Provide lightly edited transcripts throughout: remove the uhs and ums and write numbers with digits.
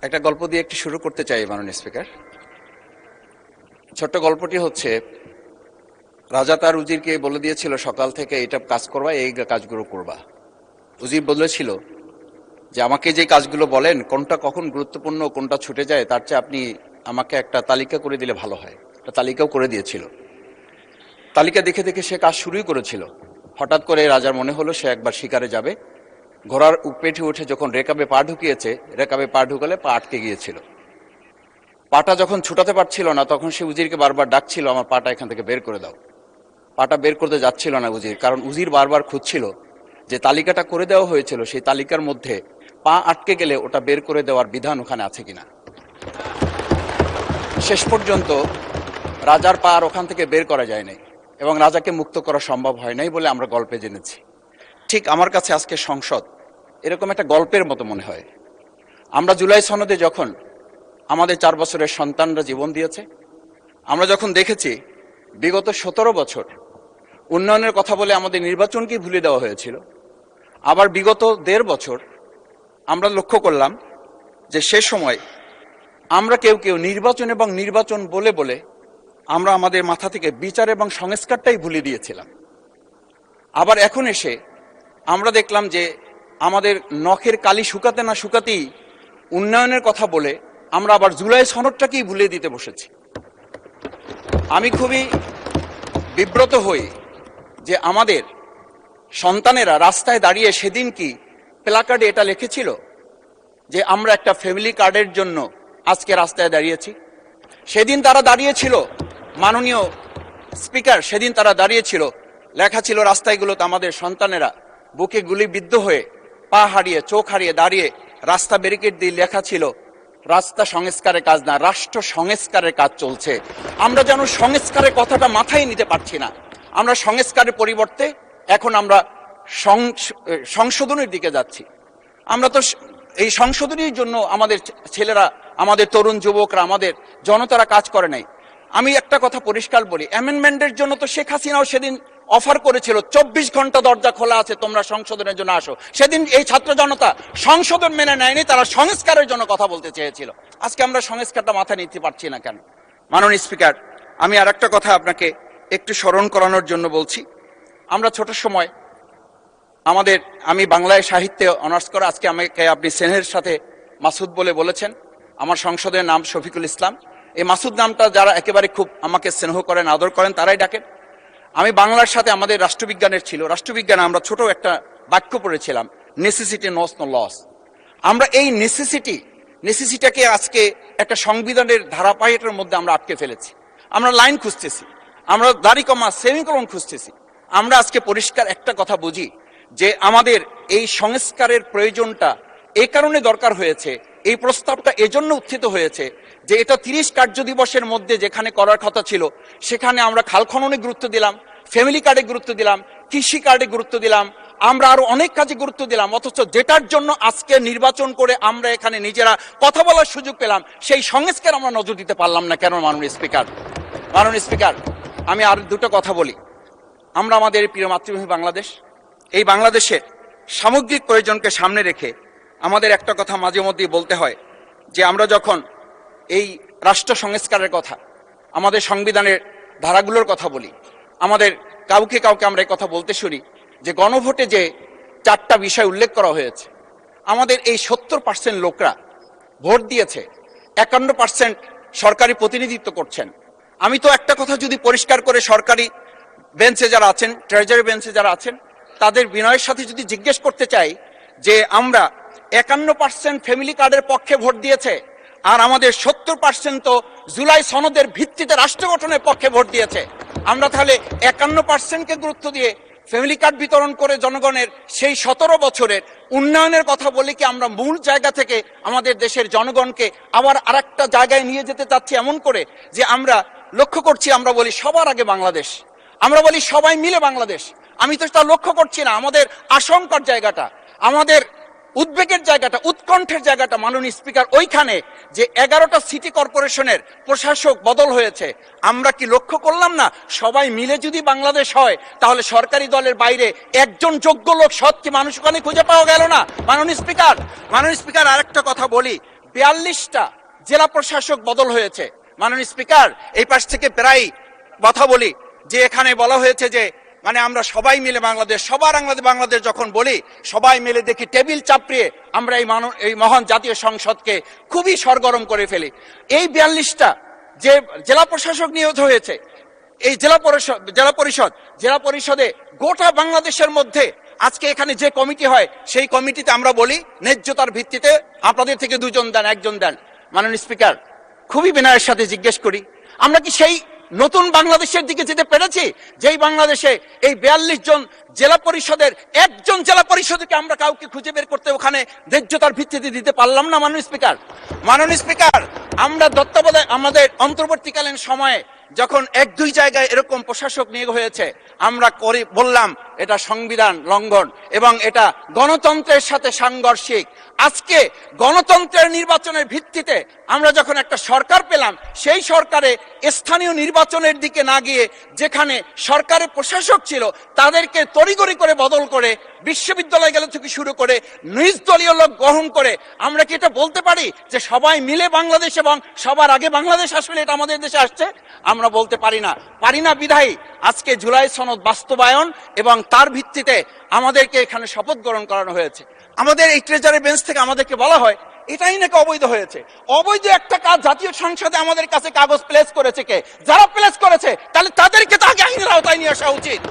একটা গল্প দিয়ে একটু শুরু করতে চাই মাননীয় স্পিকার। ছোট্ট গল্পটি হচ্ছে, রাজা তার উজিরকে বলে দিয়েছিল সকাল থেকে এটা কাজ করবা, এই কাজগুলো করবা। উজির বলেছিল যে আমাকে যে কাজগুলো বলেন কোনটা কখন গুরুত্বপূর্ণ কোনটা ছুটে যায় তার চেয়ে আপনি আমাকে একটা তালিকা করে দিলে ভালো হয়। একটা তালিকাও করে দিয়েছিল। তালিকা দেখে দেখে সে কাজ শুরুই করেছিল। হঠাৎ করে রাজার মনে হলো সে একবার শিকারে যাবে। ঘোড়ার পেটে উঠে যখন রেকাবে পা ঢুকিয়েছে, রেকাবে পা ঢুকালে পা আটকে গিয়েছিল। পাটা যখন ছুটাতে পারছিল না তখন সে উজিরকে বারবার ডাকছিল, আমার পাটা এখান থেকে বের করে দাও। পাটা বের করতে যাচ্ছিল না উজির, কারণ উজির বারবার খুঁজছিল যে তালিকাটা করে দেওয়া হয়েছিল সেই তালিকার মধ্যে পা আটকে গেলে ওটা বের করে দেওয়ার বিধান ওখানে আছে কিনা। শেষ পর্যন্ত রাজার পা আর ওখান থেকে বের করা যায় নাই এবং রাজাকে মুক্ত করা সম্ভব হয় নাই বলে আমরা গল্পে জেনেছি। ঠিক আমার কাছে আজকে সংসদ এরকম একটা গল্পের মতো মনে হয়। আমরা জুলাই সনদে যখন আমাদের 4 বছরের সন্তানরা জীবন দিয়েছে, আমরা যখন দেখেছি বিগত 17 বছর উন্নয়নের কথা বলে আমাদের নির্বাচনকেই ভুলে দেওয়া হয়েছিল, আবার বিগত 1.5 বছর আমরা লক্ষ্য করলাম যে সে সময় আমরা কেউ কেউ নির্বাচন এবং নির্বাচন বলে বলে আমরা আমাদের মাথা থেকে বিচার এবং সংস্কারটাই ভুলে দিয়েছিলাম। আবার এখন এসে আমরা দেখলাম যে আমাদের নখের কালি শুকাতে না শুকাতেই উন্নয়নের কথা বলে আমরা আবার জুলাই সনদটাকেই ভুলে দিতে বসেছি। আমি খুবই বিব্রত হই যে আমাদের সন্তানেরা রাস্তায় দাঁড়িয়ে সেদিন কি প্ল্যাকার্ডে এটা লিখেছিল যে আমরা একটা ফ্যামিলি কার্ডের জন্য আজকে রাস্তায় দাঁড়িয়েছি। সেদিন তারা দাঁড়িয়েছিল, মাননীয় স্পিকার, সেদিন তারা দাঁড়িয়েছিল, লেখা ছিল রাস্তাগুলোতে আমাদের সন্তানেরা বুকে গুলিবিদ্ধ হয়ে পা হারিয়ে চোখ হারিয়ে দাঁড়িয়ে রাস্তা ব্যারিকেড দিয়ে লেখা ছিল রাস্তা সংস্কারের কাজ না, রাষ্ট্র সংস্কারের কাজ চলছে। আমরা যেন সংস্কারের কথাটা মাথায় নিতে পারছি না। আমরা সংস্কারের পরিবর্তে এখন আমরা সংশোধনের দিকে যাচ্ছি। আমরা তো এই সংশোধনীর জন্য আমাদের ছেলেরা, আমাদের তরুণ যুবকরা, আমাদের জনতারা কাজ করে নাই। আমি একটা কথা পরিষ্কার বলি, অ্যামেন্ডমেন্টের জন্য তো শেখ হাসিনাও সেদিন অফার করেছিল 24 ঘন্টা দরজা খোলা আছে, তোমরা সংশোধনের জন্য আসো। সেদিন এই ছাত্র জনতা সংশোধন মেনে নেয়নি, তারা সংস্কারের জন্য কথা বলতে চেয়েছিল। আজকে আমরা সংস্কারটা মাথায় নিতে পারছি না কেন? মাননীয় স্পিকার, আমি আর একটা কথা আপনাকে একটু স্মরণ করানোর জন্য বলছি। আমরা ছোট সময় আমি বাংলায় সাহিত্যে অনার্স করা, আজকে আমাকে আপনি স্নেহের সাথে মাসুদ বলে বলেছেন। আমার সংসদের নাম শফিকুল ইসলাম। এই মাসুদ নামটা যারা একেবারে খুব আমাকে স্নেহ করেন, আদর করেন, তারাই ডাকেন। আমি বাংলার সাথে আমাদের রাষ্ট্রবিজ্ঞানের ছিল, রাষ্ট্রবিজ্ঞানে আমরা ছোট একটা বাক্য পড়েছিলাম, নেসেসিটি নোস নো লস। আমরা এই নেসেসিটিটাকে আজকে একটা সংবিধানের ধারাবাহিকের মধ্যে আমরা আটকে ফেলেছি। আমরা লাইন খুঁজতেছি, আমরা দাড়ি কমা সেমিকোলন খুঁজতেছি। আমরা আজকে পরিষ্কার একটা কথা বুঝি যে আমাদের এই সংস্কারের প্রয়োজনটা এই কারণে দরকার হয়েছে, এই প্রস্তাবটা এজন্য উত্থিত হয়েছে যে এটা 30 কার্য দিবসের মধ্যে যেখানে করার কথা ছিল সেখানে আমরা খাল খননে গুরুত্ব দিলাম, ফ্যামিলি কার্ডে গুরুত্ব দিলাম, কৃষি কার্ডে গুরুত্ব দিলাম, আমরা আরো অনেক কাজে গুরুত্ব দিলাম। অথচ যেটার জন্য আজকে নির্বাচন করে আমরা এখানে নিজেরা কথা বলার সুযোগ পেলাম, সেই সংস্কার আমরা নজর দিতে পারলাম না কেন? মাননীয় স্পিকার, আমি আর দুটো কথা বলি। আমরা আমাদের প্রিয় মাতৃভূমি বাংলাদেশ, এই বাংলাদেশের সামগ্রিক প্রয়োজনকে সামনে রেখে আমাদের একটা কথা মাঝে মধ্যেই বলতে হয় যে আমরা যখন এই রাষ্ট্র সংস্কারের কথা, আমাদের সংবিধানের ধারাগুলোর কথা বলি, আমাদের কাউকে আমরা এই কথা বলতে শুনি যে গণভোটে যে 4টা বিষয় উল্লেখ করা হয়েছে, আমাদের এই 70% লোকরা ভোট দিয়েছে, 51% সরকারি প্রতিনিধিত্ব করছেন। আমি তো একটা কথা যদি পরিষ্কার করে সরকারি বেঞ্চে যারা আছেন, ট্রেজারি বেঞ্চে যারা আছেন, তাদের বিনয়ের সাথে যদি জিজ্ঞেস করতে চাই যে আমরা 51% ফ্যামিলি কার্ডের পক্ষে ভোট দিয়েছে আর আমাদের 70% তো জুলাই সনদের ভিত্তিতে রাষ্ট্র গঠনের পক্ষে ভোট দিয়েছে। আমরা তাহলে 51%কে গুরুত্ব দিয়ে ফ্যামিলি কার্ড বিতরণ করে জনগণের সেই 17 বছরের উন্নয়নের কথা বলি কি আমরা মূল জায়গা থেকে আমাদের দেশের জনগণকে আবার আরেকটা জায়গায় নিয়ে যেতে চাচ্ছি এমন করে যে আমরা লক্ষ্য করছি, আমরা বলি সবার আগে বাংলাদেশ, আমরা বলি সবাই মিলে বাংলাদেশ। আমি তো তা লক্ষ্য করছি না। আমাদের আশঙ্কার জায়গাটা, আমাদের উদ্বেগের জায়গাটা, উৎকণ্ঠের জায়গাটা মাননীয় স্পিকার ওইখানে যে 11টা সিটি কর্পোরেশনের প্রশাসক বদল হয়েছে। আমরা কি লক্ষ্য করলাম না সবাই মিলে যদি বাংলাদেশ হয় তাহলে সরকারি দলের বাইরে একজন যোগ্য লোক, সৎ কি মানুষ ওখানে খুঁজে পাওয়া গেল না? মাননীয় স্পিকার, আরেকটা কথা বলি, 42টা জেলা প্রশাসক বদল হয়েছে। মাননীয় স্পিকার, এই পাশ থেকে প্রায় কথা বলি যে এখানে বলা হয়েছে যে মানে আমরা সবাই মিলে বাংলাদেশ, সবার বাংলাদেশ যখন বলি, সবাই মিলে দেখি টেবিল চাপড়িয়ে আমরা এই মহান জাতীয় সংসদকে খুবই সরগরম করে ফেলি। এই 42টা যে জেলা প্রশাসক নিয়োগ হয়েছে, এই জেলা পরিষদে গোটা বাংলাদেশের মধ্যে আজকে এখানে যে কমিটি হয়, সেই কমিটিতে আমরা বলি ন্যায্যতার ভিত্তিতে আপনাদের থেকে 2 জন দেন, 1 জন দেন। মাননীয় স্পিকার, খুবই বিনয়ের সাথে জিজ্ঞেস করি, আমরা কি সেই নতুন বাংলাদেশের দিকে যেতে পেরেছি, যেই বাংলাদেশে এই 42 জন জেলা পরিষদের 1 জন জেলা পরিষদকে আমরা কাউকে খুঁজে বের করতে ওখানে ন্যায্যতার ভিত্তিতে দিতে পারলাম না? মাননীয় স্পিকার, আমরা তত্ত্বাবধায়ক আমাদের অন্তর্বর্তীকালীন সময়ে যখন 1-2 জায়গায় এরকম প্রশাসক নিয়োগ হয়েছে, আমরা বললাম এটা সংবিধান লঙ্ঘন এবং এটা গণতন্ত্রের সাথে সাংঘর্ষিক। আজকে গণতন্ত্রের নির্বাচনের ভিত্তিতে আমরা যখন একটা সরকার পেলাম, সেই সরকারে স্থানীয় নির্বাচনের দিকে না গিয়ে যেখানে সরকারের প্রশাসক ছিল তাদেরকে তড়িঘড়ি করে বদল করে বিশ্ববিদ্যালয় গেলে থেকে শুরু করে নিজ দলীয় লোক গ্রহণ করে, আমরা কি এটা বলতে পারি যে সবাই মিলে বাংলাদেশ এবং সবার আগে বাংলাদেশ আসলে এটা আমাদের দেশে আসছে? আমরা বলতে পারি না বিধায়ী আজকে জুলাই সনদ বাস্তবায়ন এবং তার ভিত্তিতে আমাদেরকে এখানে শপথ গ্রহণ করানো হয়েছে। আমাদের এই ট্রেজারি বেঞ্চ থেকে আমাদেরকে বলা হয় এটাই নাকি অবৈধ হয়েছে। অবৈধ একটা কাজ জাতীয় সংসদে আমাদের কাছে কাগজ প্লেস করেছে কে? যারা প্লেস করেছে তাহলে তাদেরকে তো আগে আইনের আওতায় নিয়ে আসা উচিত।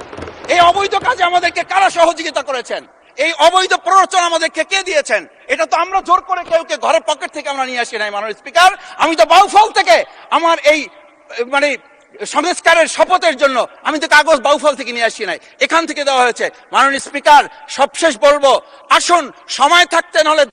এই অবৈধ কাজে আমাদেরকে কারা সহযোগিতা করেছেন? এই অবৈধ প্ররোচনা আমাদেরকে কে দিয়েছেন? এটা তো আমরা জোর করে কেউকে ঘরের পকেট থেকে আমরা নিয়ে আসি নাই। মাননীয় স্পিকার, আমি তো বাউফল থেকে আমার এই মানে সংস্কারের শপথের জন্য আমি তো কাগজ বাউফল থেকে নিয়ে আসি নাই, এখান থেকে দেওয়া হয়েছে। মাননীয় স্পিকার, সবশেষ বলবো, আসুন সময় থাকতে নাহলে